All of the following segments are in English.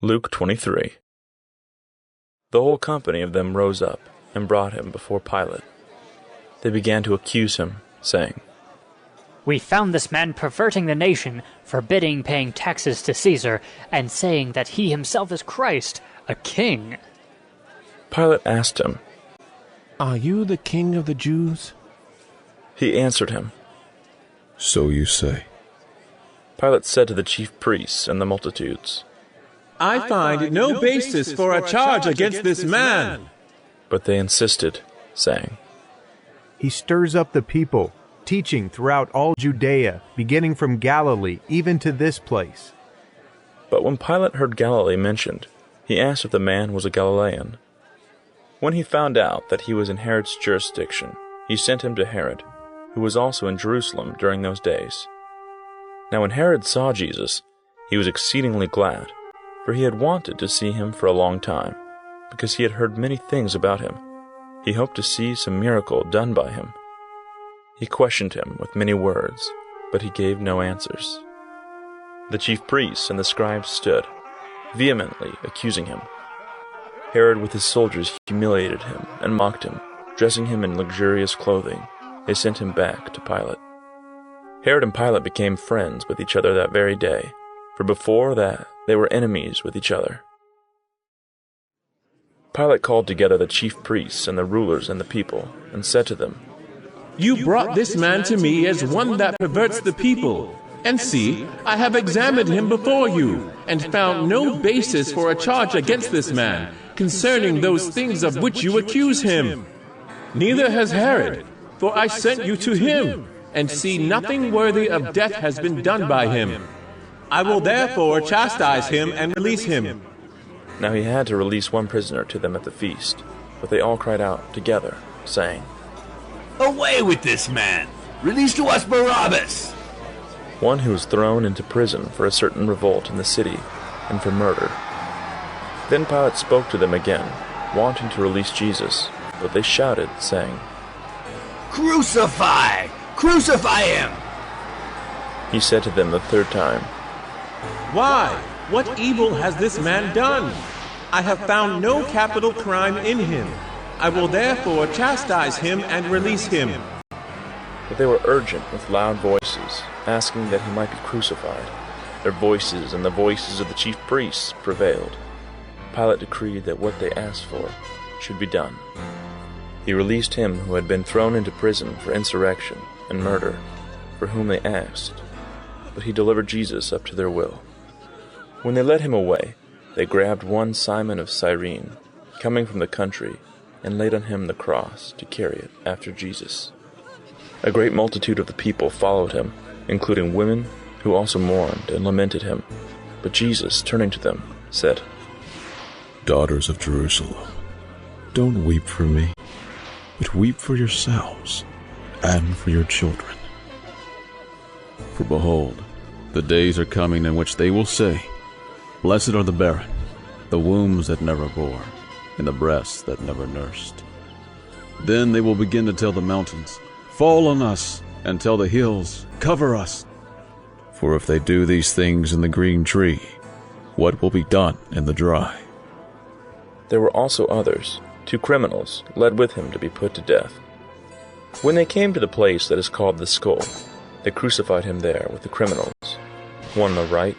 Luke 23. The whole company of them rose up and brought him before Pilate. They began to accuse him, saying, "We found this man perverting the nation, forbidding paying taxes to Caesar, and saying that he himself is Christ, a king." Pilate asked him, "Are you the king of the Jews?" He answered him, "So you say." Pilate said to the chief priests and the multitudes, "I find no basis for a charge against this man." But they insisted, saying, "He stirs up the people, teaching throughout all Judea, beginning from Galilee, even to this place." But when Pilate heard Galilee mentioned, he asked if the man was a Galilean. When he found out that he was in Herod's jurisdiction, he sent him to Herod, who was also in Jerusalem during those days. Now when Herod saw Jesus, he was exceedingly glad, for he had wanted to see him for a long time, because he had heard many things about him. He hoped to see some miracle done by him. He questioned him with many words, but he gave no answers. The chief priests and the scribes stood, vehemently accusing him. Herod with his soldiers humiliated him and mocked him, dressing him in luxurious clothing. They sent him back to Pilate. Herod and Pilate became friends with each other that very day, for before that they were enemies with each other. Pilate called together the chief priests and the rulers and the people, and said to them, "You brought this man to me as one that perverts the people. And see, I have examined him before you, and found no basis for a charge against this man, concerning those things of which you accuse him. Neither has Herod, for I sent you to him, and see nothing worthy of death has been done by him. I will therefore chastise him and release him." Now he had to release one prisoner to them at the feast, but they all cried out together, saying, "Away with this man! Release to us Barabbas!" one who was thrown into prison for a certain revolt in the city and for murder. Then Pilate spoke to them again, wanting to release Jesus, but they shouted, saying, "Crucify! Crucify him!" He said to them the third time, Why? What evil has this man done? I have found no capital crime in him. I will therefore chastise him and release him. But they were urgent with loud voices, asking that he might be crucified. Their voices and the voices of the chief priests prevailed. Pilate decreed that what they asked for should be done. He released him who had been thrown into prison for insurrection and murder, for whom they asked, but he delivered Jesus up to their will. When they led him away, they grabbed one Simon of Cyrene, coming from the country, and laid on him the cross to carry it after Jesus. A great multitude of the people followed him, including women who also mourned and lamented him. But Jesus, turning to them, said, "Daughters of Jerusalem, don't weep for me, but weep for yourselves and for your children. For behold, the days are coming in which they will say, 'Blessed are the barren, the wombs that never bore, and the breasts that never nursed.' Then they will begin to tell the mountains, 'Fall on us,' and tell the hills, 'Cover us.' For if they do these things in the green tree, what will be done in the dry?" There were also others, 2 criminals, led with him to be put to death. When they came to the place that is called the Skull, they crucified him there with the criminals, one on the right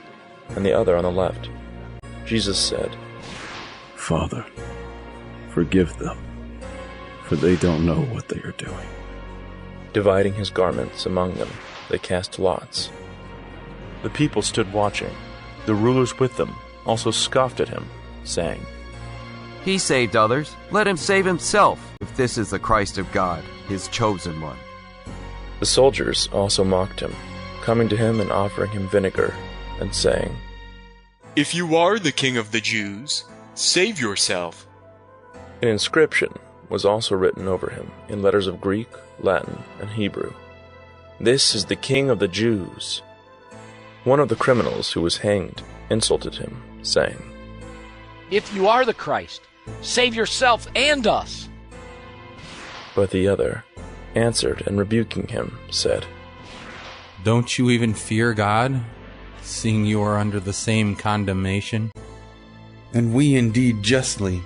and the other on the left. Jesus said, "Father, forgive them, for they don't know what they are doing." Dividing his garments among them, they cast lots. The people stood watching. The rulers with them also scoffed at him, saying, "He saved others. Let him save himself, if this is the Christ of God, his chosen one." The soldiers also mocked him, coming to him and offering him vinegar, and saying, "If you are the king of the Jews, save yourself." An inscription was also written over him in letters of Greek, Latin, and Hebrew. "This is the King of the Jews." One of the criminals who was hanged insulted him, saying, "If you are the Christ, save yourself and us." But the other answered and rebuking him, said, "Don't you even fear God, seeing you are under the same condemnation?" and we indeed justly,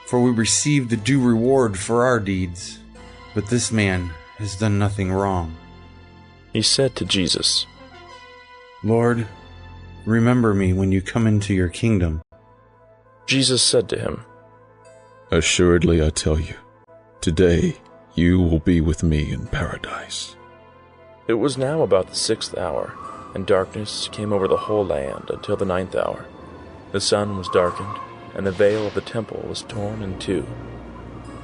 for we received the due reward for our deeds. But this man has done nothing wrong." He said to Jesus, "Lord, remember me when you come into your kingdom." Jesus said to him, "Assuredly I tell you, today you will be with me in paradise." It was now about the 6th hour, and darkness came over the whole land until the 9th hour. The sun was darkened, and the veil of the temple was torn in two.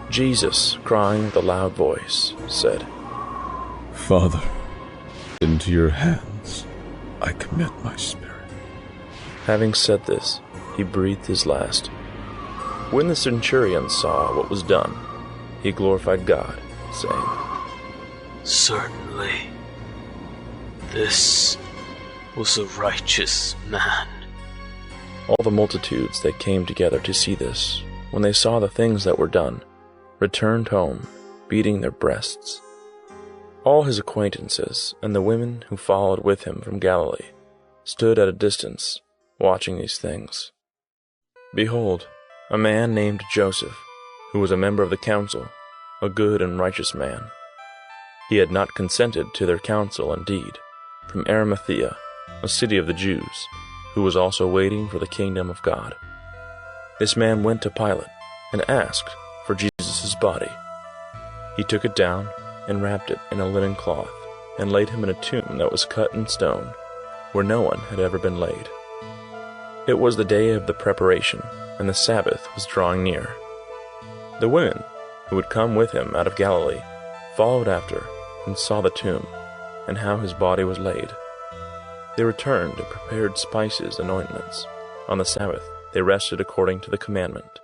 Jesus, crying with a loud voice, said, "Father, into your hands I commit my spirit." Having said this, he breathed his last. When the centurion saw what was done, he glorified God, saying, "Certainly, this was a righteous man." All the multitudes that came together to see this, when they saw the things that were done, returned home, beating their breasts. All his acquaintances and the women who followed with him from Galilee stood at a distance, watching these things. Behold, a man named Joseph, who was a member of the council, a good and righteous man. He had not consented to their counsel indeed, from Arimathea, a city of the Jews, who was also waiting for the kingdom of God. This man went to Pilate and asked for Jesus' body. He took it down and wrapped it in a linen cloth and laid him in a tomb that was cut in stone, where no one had ever been laid. It was the day of the preparation, and the Sabbath was drawing near. The women who had come with him out of Galilee followed after and saw the tomb and how his body was laid. They returned and prepared spices and ointments. On the Sabbath they rested according to the commandment.